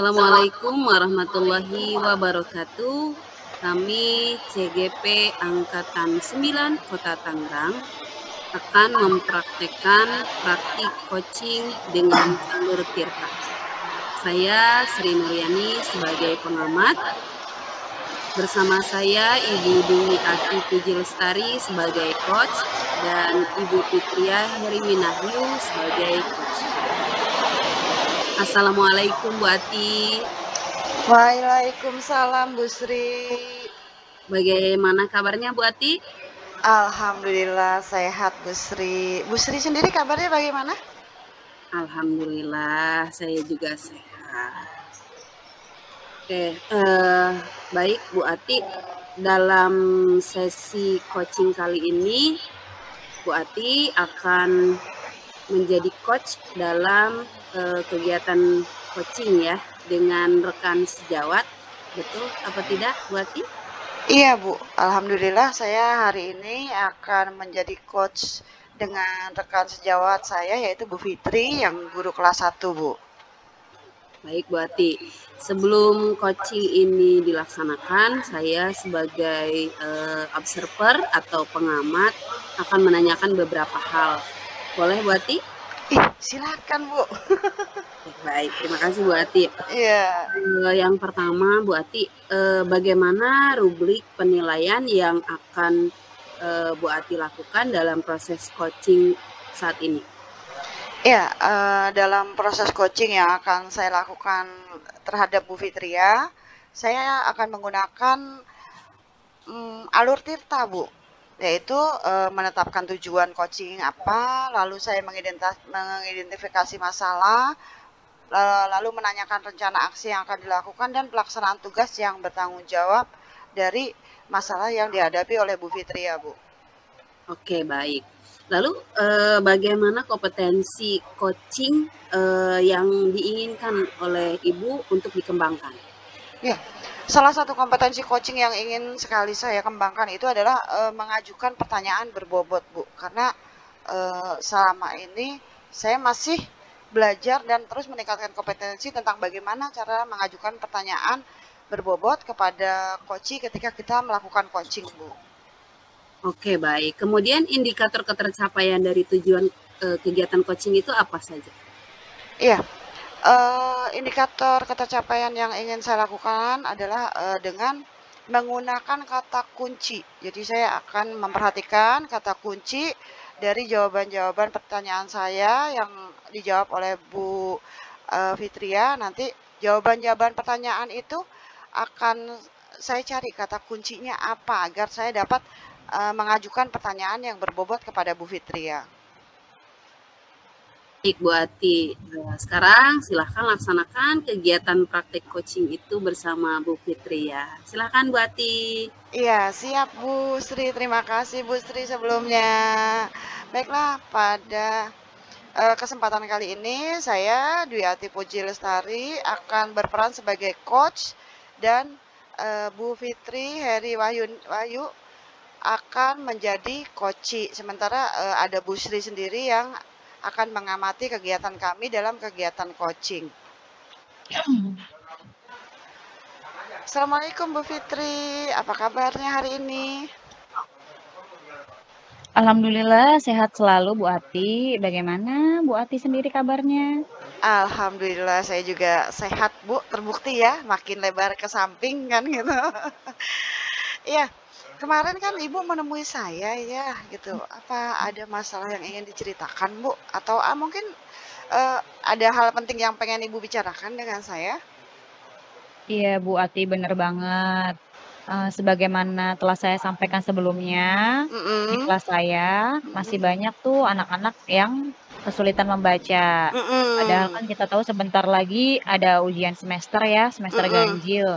Assalamualaikum warahmatullahi wabarakatuh. Kami CGP Angkatan 9 Kota Tangerang akan mempraktekkan praktik coaching dengan jalur Tirta. Saya Sri Nuryani sebagai pengamat. Bersama saya Ibu Dwi Ati Puji Lestari sebagai coach dan Ibu Fitria Heriminahyu sebagai coach. Assalamualaikum Bu Ati. Waalaikumsalam Bu Sri. Bagaimana kabarnya Bu Ati? Alhamdulillah sehat Bu Sri. Bu Sri sendiri kabarnya bagaimana? Alhamdulillah saya juga sehat. Oke, baik Bu Ati, dalam sesi coaching kali ini Bu Ati akan menjadi coach dalam kegiatan coaching ya dengan rekan sejawat, betul apa tidak Bu Ati? Iya Bu, Alhamdulillah saya hari ini akan menjadi coach dengan rekan sejawat saya yaitu Bu Fitri yang guru kelas 1 Bu. Baik Bu Ati, sebelum coaching ini dilaksanakan, saya sebagai observer atau pengamat akan menanyakan beberapa hal. Boleh Bu Ati? Silakan Bu. Baik, terima kasih Bu Ati. Iya. Yang pertama Bu Ati, bagaimana rubrik penilaian yang akan Bu Ati lakukan dalam proses coaching saat ini? Ya, dalam proses coaching yang akan saya lakukan terhadap Bu Fitria, saya akan menggunakan alur Tirta Bu, yaitu menetapkan tujuan coaching apa, lalu saya mengidentifikasi masalah, lalu menanyakan rencana aksi yang akan dilakukan dan pelaksanaan tugas yang bertanggung jawab dari masalah yang dihadapi oleh Bu Fitria Bu. Oke, baik. Lalu bagaimana kompetensi coaching yang diinginkan oleh Ibu untuk dikembangkan? Ya, salah satu kompetensi coaching yang ingin sekali saya kembangkan itu adalah mengajukan pertanyaan berbobot Bu, karena selama ini saya masih belajar dan terus meningkatkan kompetensi tentang bagaimana cara mengajukan pertanyaan berbobot kepada coach ketika kita melakukan coaching Bu. Oke, baik. Kemudian indikator ketercapaian dari tujuan kegiatan coaching itu apa saja? Iya, indikator ketercapaian yang ingin saya lakukan adalah dengan menggunakan kata kunci. Jadi saya akan memperhatikan kata kunci dari jawaban-jawaban pertanyaan saya yang dijawab oleh Bu Fitria. Nanti jawaban-jawaban pertanyaan itu akan saya cari kata kuncinya apa agar saya dapat mengajukan pertanyaan yang berbobot kepada Bu Fitria. Baik Bu Ati, sekarang silahkan laksanakan kegiatan praktek coaching itu bersama Bu Fitria. Silahkan Bu Ati. Iya, siap Bu Sri. Terima kasih Bu Sri sebelumnya. Baiklah, pada kesempatan kali ini saya Dwi Ati Puji Lestari akan berperan sebagai coach dan Bu Fitri Heri Wahyu akan menjadi coach. Sementara ada Bu Sri sendiri yang akan mengamati kegiatan kami dalam kegiatan coaching. Assalamualaikum Bu Fitri, apa kabarnya hari ini? Alhamdulillah sehat selalu Bu Ati. Bagaimana Bu Ati sendiri kabarnya? Alhamdulillah saya juga sehat Bu, terbukti ya makin lebar ke samping kan gitu. Iya, kemarin kan Ibu menemui saya ya gitu. Apa ada masalah yang ingin diceritakan Bu? Atau mungkin ada hal penting yang pengen Ibu bicarakan dengan saya? Iya Bu Ati bener banget. Sebagaimana telah saya sampaikan sebelumnya, di kelas saya masih banyak tuh anak-anak yang kesulitan membaca. Padahal kan kita tahu sebentar lagi ada ujian semester ya, semester ganjil.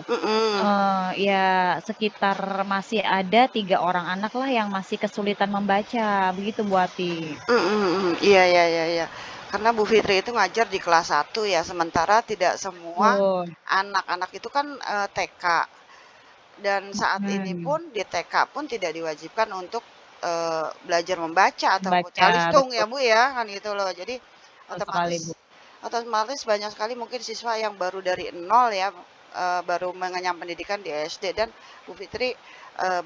Ya sekitar masih ada 3 orang anak lah yang masih kesulitan membaca, begitu Bu Ati. Iya iya iya iya. Karena Bu Fitri itu ngajar di kelas 1 ya, sementara tidak semua anak-anak itu kan TK. Dan saat ini pun di TK pun tidak diwajibkan untuk belajar membaca atau Membaca, calistung ya betul Bu ya, kan gitu loh. Jadi sekali otomatis Bu. otomatis banyak sekali mungkin siswa yang baru dari nol ya, baru mengenyam pendidikan di SD, dan Bu Fitri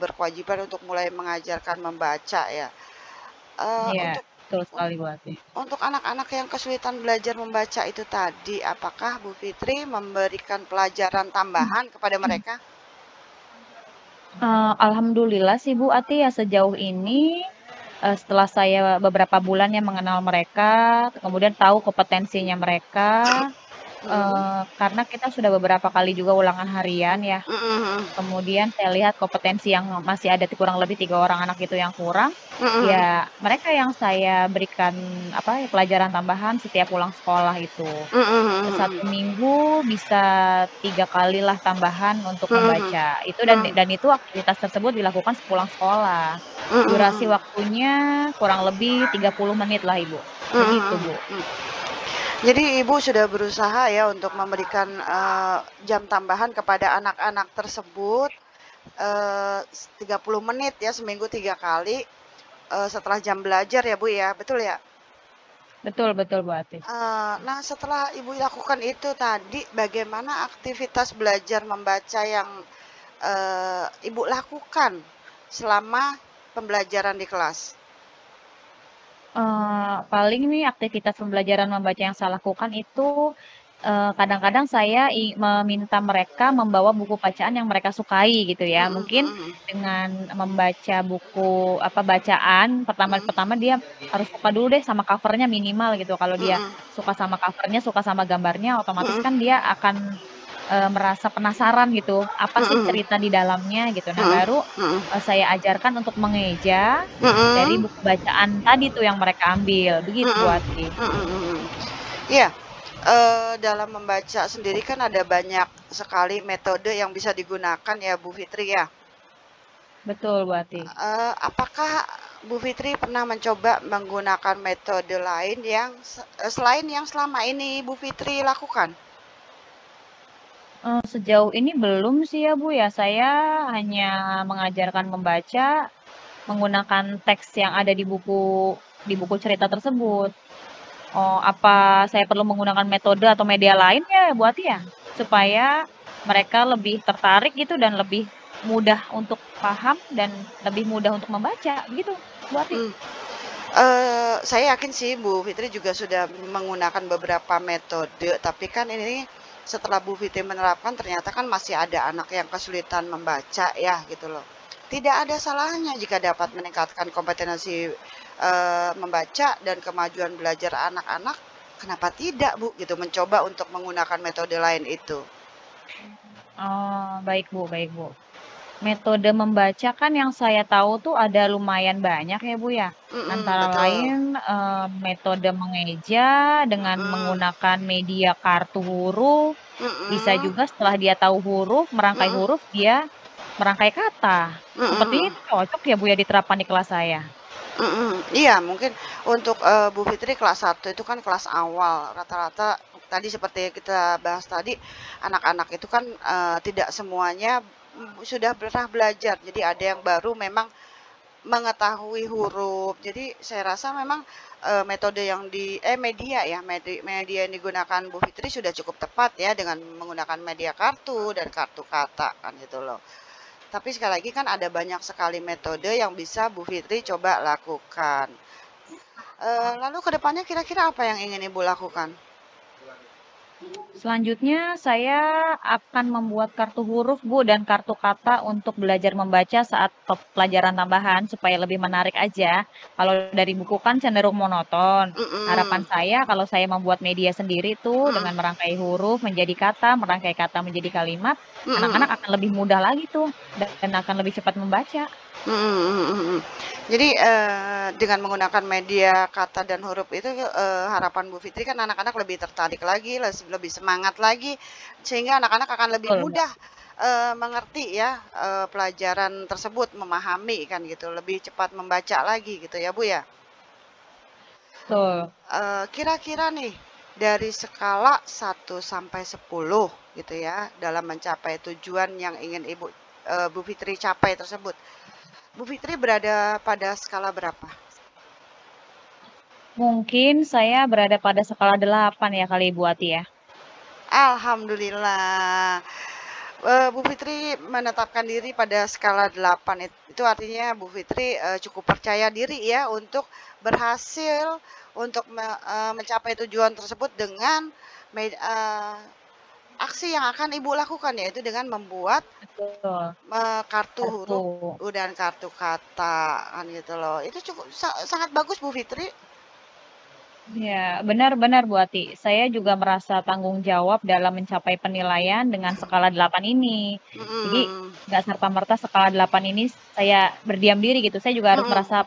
berkewajiban untuk mulai mengajarkan membaca ya. Iya, Untuk betul sekali Bu Ati. untuk anak-anak yang kesulitan belajar membaca itu tadi, apakah Bu Fitri memberikan pelajaran tambahan kepada mereka? Alhamdulillah sih Bu Ati ya sejauh ini, setelah saya beberapa bulan ya mengenal mereka, kemudian tahu kompetensinya mereka, Mhm. karena kita sudah beberapa kali juga ulangan harian ya. Mhm. Kemudian saya lihat kompetensi yang masih ada kurang lebih 3 orang anak itu yang kurang, Mhm. ya mereka yang saya berikan apa ya, pelajaran tambahan setiap pulang sekolah itu. Mhm. 1 minggu bisa 3 kalilah tambahan untuk Mhm. membaca. Itu Mhm. dan itu aktivitas tersebut dilakukan sepulang sekolah. Durasi Mhm. waktunya kurang lebih 30 menit lah Ibu. Begitu, Mhm. Bu. Jadi Ibu sudah berusaha ya untuk memberikan jam tambahan kepada anak-anak tersebut, 30 menit ya, seminggu 3 kali, setelah jam belajar ya Bu ya, betul ya? Betul betul, Bu Ati. Nah, setelah Ibu lakukan itu tadi, bagaimana aktivitas belajar membaca yang Ibu lakukan selama pembelajaran di kelas? Paling nih aktivitas pembelajaran membaca yang saya lakukan itu, kadang-kadang saya meminta mereka membawa buku bacaan yang mereka sukai gitu ya. Mhm. Mungkin Mhm. dengan membaca buku apa, bacaan, Mhm. pertama-pertama dia harus suka dulu deh sama cover-nya minimal gitu. Kalau dia Mhm. suka sama cover-nya, suka sama gambarnya, otomatis Mhm. kan dia akan, merasa penasaran gitu, apa sih Mhm. cerita di dalamnya gitu. Nah Mhm. baru, Mhm. saya ajarkan untuk mengeja dari Mhm. buku bacaan tadi tuh yang mereka ambil, begitu Bu Mhm. Ati. Mhm. Mhm. Iya, dalam membaca sendiri kan ada banyak sekali metode yang bisa digunakan ya Bu Fitri ya. Betul Bu Ati. Apakah Bu Fitri pernah mencoba menggunakan metode lain yang selain yang selama ini Bu Fitri lakukan? Sejauh ini belum sih ya Bu ya, saya hanya mengajarkan membaca menggunakan teks yang ada di buku cerita tersebut. Oh, apa saya perlu menggunakan metode atau media lain ya Bu Ati ya? Supaya mereka lebih tertarik gitu dan lebih mudah untuk paham dan lebih mudah untuk membaca, begitu Bu Ati? Hmm. Saya yakin sih Bu Fitri juga sudah menggunakan beberapa metode, tapi kan ini setelah Bu Fitri menerapkan ternyata kan masih ada anak yang kesulitan membaca ya gitu loh. Tidak ada salahnya jika dapat meningkatkan kompetensi membaca dan kemajuan belajar anak-anak. Kenapa tidak Bu gitu mencoba untuk menggunakan metode lain itu? Oh, baik Bu, baik Bu. Metode membaca kan yang saya tahu tuh ada lumayan banyak ya Bu ya. Mm-mm, Antara betul. lain metode mengeja dengan Mm-mm, menggunakan media kartu huruf. Bisa mm-mm, juga setelah dia tahu huruf, merangkai mm-mm, huruf, dia merangkai kata. Sepertinya mm-mm. itu cocok ya Bu ya diterapkan di kelas saya. Mhm, iya mungkin untuk, Bu Fitri kelas 1 itu kan kelas awal, rata-rata tadi seperti kita bahas tadi, anak-anak itu kan, tidak semuanya, sudah pernah belajar. Jadi ada yang baru memang mengetahui huruf. Jadi saya rasa memang, metode yang media ya, media yang digunakan Bu Fitri sudah cukup tepat ya dengan menggunakan media kartu dan kartu kata kan gitu loh. Tapi sekali lagi kan ada banyak sekali metode yang bisa Bu Fitri coba lakukan. Lalu ke depannya kira-kira apa yang ingin Ibu lakukan? Selanjutnya saya akan membuat kartu huruf Bu dan kartu kata untuk belajar membaca saat pelajaran tambahan supaya lebih menarik aja. Kalau dari buku kan cenderung monoton. Harapan Mhm. saya kalau saya membuat media sendiri tuh Mhm. dengan merangkai huruf menjadi kata, merangkai kata menjadi kalimat, Mhm. anak-anak Mhm. akan lebih mudah lagi tuh dan akan lebih cepat membaca. Mhm. Mhm. Mhm. Mhm. Jadi, dengan menggunakan media kata dan huruf itu, harapan Bu Fitri kan anak-anak lebih tertarik lagi, lebih semangat lagi, sehingga anak-anak akan lebih Betul, Mbak. mudah, mengerti ya, pelajaran tersebut, memahami kan gitu, lebih cepat membaca lagi gitu ya, Bu, ya? Betul. Kira-kira nih, dari skala 1 sampai 10 gitu ya, dalam mencapai tujuan yang ingin Bu Fitri capai tersebut. Bu Fitri berada pada skala berapa? Mungkin saya berada pada skala 8 ya kali Bu Ati ya? Alhamdulillah. Bu Fitri menetapkan diri pada skala 8 itu artinya Bu Fitri, cukup percaya diri ya untuk berhasil untuk mencapai tujuan tersebut dengan eee, aksi yang akan Ibu lakukan, yaitu dengan membuat Betul, kartu kartu. huruf dan kartu kata, kan gitu loh. Itu cukup sangat bagus Bu Fitri. Iya, benar-benar Bu Ati. Saya juga merasa tanggung jawab dalam mencapai penilaian dengan skala 8 ini. Jadi, Mhm, nggak serta-merta skala 8 ini saya berdiam diri gitu, saya juga harus mhm, merasa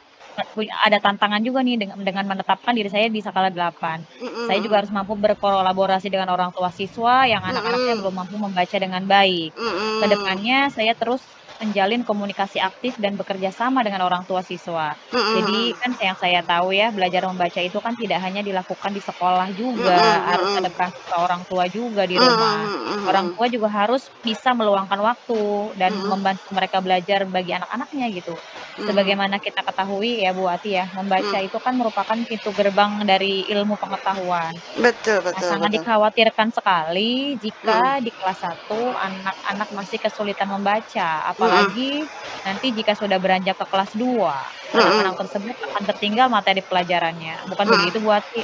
ada tantangan juga nih dengan menetapkan diri saya di skala 8. Saya juga mhm, harus mampu berkolaborasi dengan orang tua siswa yang anak-anaknya mhm, belum mampu membaca dengan baik. mhm, Kedepannya saya terus menjalin komunikasi aktif dan bekerja sama dengan orang tua siswa. Jadi mhm, kan yang saya tahu ya, belajar membaca itu kan tidak hanya dilakukan di sekolah mhm, juga, harus ada mhm, peran serta orang tua juga di rumah. mhm, Orang mhm, tua juga harus bisa meluangkan waktu dan mhm, membantu mereka belajar bagi anak-anaknya gitu. mhm, Sebagaimana kita ketahui ya Bu Ati ya, membaca mhm. itu kan merupakan pintu gerbang dari ilmu pengetahuan. Betul, Nah, betul, sangat betul. dikhawatirkan sekali jika Mhm, di kelas 1 anak-anak masih kesulitan membaca, mhm, apalagi nanti jika sudah beranjak ke kelas 2, anak-anak mhm, tersebut akan tertinggal materi pelajarannya, bukan begitu mhm. Bu Ati?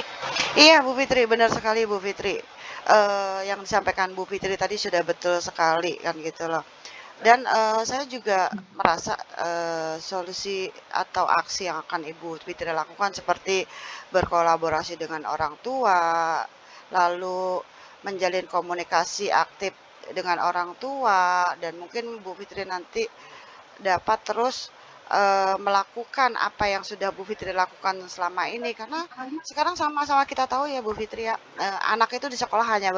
Iya Bu Fitri, benar sekali Bu Fitri. Yang disampaikan Bu Fitri tadi sudah betul sekali kan gitu loh. Dan, saya juga merasa, solusi atau aksi yang akan Ibu Fitri lakukan seperti berkolaborasi dengan orang tua, lalu menjalin komunikasi aktif dengan orang tua, dan mungkin Bu Fitri nanti dapat terus, melakukan apa yang sudah Bu Fitri lakukan selama ini. Karena sekarang sama-sama kita tahu ya Bu Fitri ya, anak itu di sekolah hanya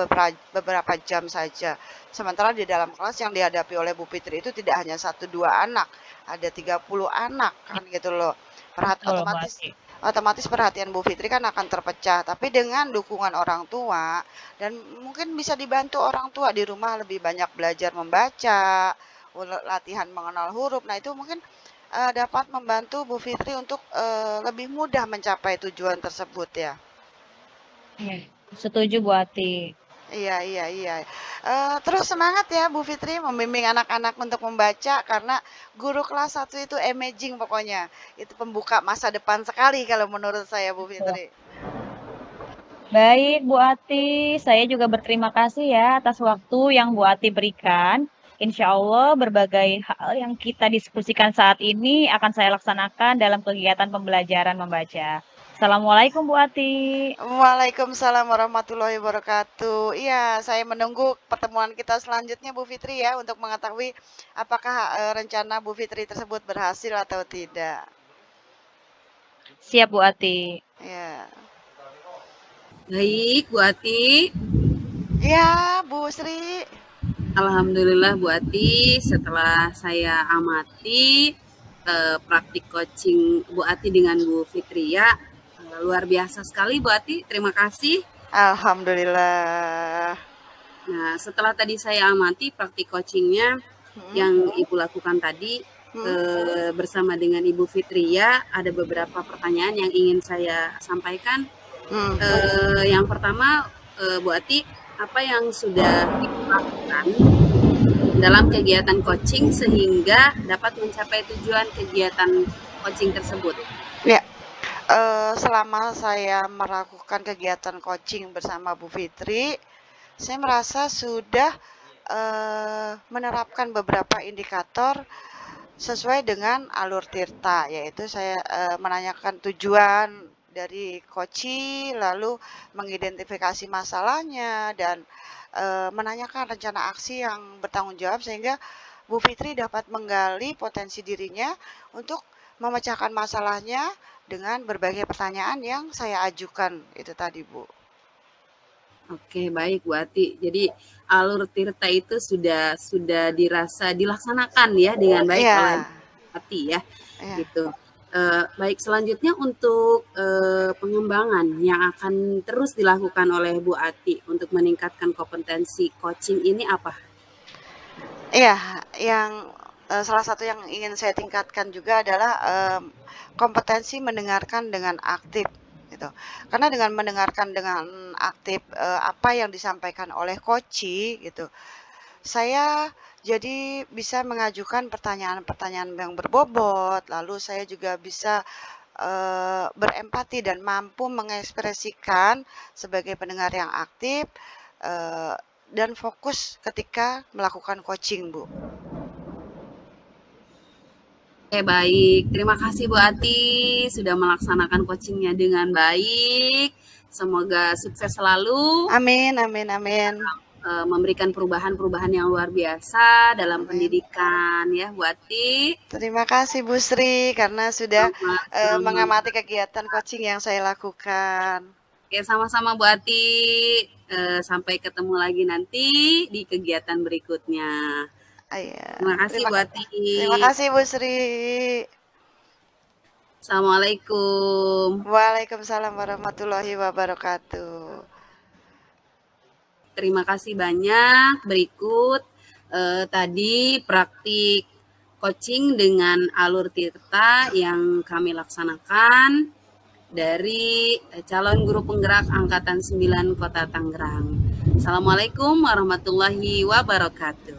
beberapa jam saja. Sementara di dalam kelas yang dihadapi oleh Bu Fitri itu tidak hanya satu 2 anak, ada 30 anak Iya, kan gitu loh. betul Bu Otomatis Ati. otomatis perhatian Bu Fitri kan akan terpecah, tapi dengan dukungan orang tua dan mungkin bisa dibantu orang tua di rumah lebih banyak belajar membaca, latihan mengenal huruf. Nah, itu mungkin, dapat membantu Bu Fitri untuk, lebih mudah mencapai tujuan tersebut ya. Iya, setuju Bu Ati. Iya, iya, iya. Terus semangat ya Bu Fitri membimbing anak-anak untuk membaca karena guru kelas 1 itu amazing pokoknya. Itu pembuka masa depan sekali kalau menurut saya Bu Betul. Fitri. Baik Bu Ati, saya juga berterima kasih ya atas waktu yang Bu Ati berikan. Insya Allah berbagai hal yang kita diskusikan saat ini akan saya laksanakan dalam kegiatan pembelajaran membaca. Assalamualaikum Bu Ati. Waalaikumsalam warahmatullahi wabarakatuh. Iya, saya menunggu pertemuan kita selanjutnya Bu Fitri ya untuk mengetahui apakah, rencana Bu Fitri tersebut berhasil atau tidak. Siap Bu Ati. Ya. Baik, Bu Ati. Ya, Bu Sri. Alhamdulillah Bu Ati, setelah saya amati praktik coaching Bu Ati dengan Bu Fitria, luar biasa sekali Bu Ati, terima kasih. Alhamdulillah. Nah, setelah tadi saya amati praktik coachingnya Mhm, yang Ibu lakukan tadi mhm, bersama dengan Ibu Fitria, ada beberapa pertanyaan yang ingin saya sampaikan. mhm. Yang pertama, Bu Ati, apa yang sudah Ibu lakukan dalam kegiatan coaching sehingga dapat mencapai tujuan kegiatan coaching tersebut? Ya, selama saya melakukan kegiatan coaching bersama Bu Fitri, saya merasa sudah, menerapkan beberapa indikator sesuai dengan alur tirta, yaitu saya, menanyakan tujuan dari koci, lalu mengidentifikasi masalahnya dan, menanyakan rencana aksi yang bertanggung jawab sehingga Bu Fitri dapat menggali potensi dirinya untuk memecahkan masalahnya dengan berbagai pertanyaan yang saya ajukan, itu tadi, Bu. Oke, baik Bu Ati. Jadi alur tirta itu sudah dirasa dilaksanakan ya dengan baik oleh Iya, Bu Ati ya, iya. gitu. Baik, selanjutnya untuk pengembangan yang akan terus dilakukan oleh Bu Ati untuk meningkatkan kompetensi coaching ini apa? Iya, yang, salah satu yang ingin saya tingkatkan juga adalah, kompetensi mendengarkan dengan aktif, gitu. Karena dengan mendengarkan dengan aktif apa yang disampaikan oleh Koci gitu, saya jadi bisa mengajukan pertanyaan-pertanyaan yang berbobot, lalu saya juga bisa berempati dan mampu mengekspresikan sebagai pendengar yang aktif dan fokus ketika melakukan coaching, Bu. Oke, baik. Terima kasih Bu Ati sudah melaksanakan coachingnya dengan baik. Semoga sukses selalu. Amin, amin, amin. Memberikan perubahan-perubahan yang luar biasa dalam pendidikan ya Bu Ati. Terima kasih Bu Sri karena sudah mengamati kegiatan coaching yang saya lakukan. Oke, sama-sama Bu Ati. Sampai ketemu lagi nanti di kegiatan berikutnya. Terima kasih Bu Ati. Terima kasih Bu Sri. Assalamualaikum. Waalaikumsalam warahmatullahi wabarakatuh. Terima kasih banyak. Berikut tadi praktik coaching dengan Alur Tirta yang kami laksanakan dari calon guru penggerak Angkatan 9 Kota Tangerang. Assalamualaikum warahmatullahi wabarakatuh.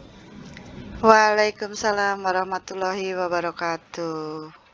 Waalaikumsalam warahmatullahi wabarakatuh.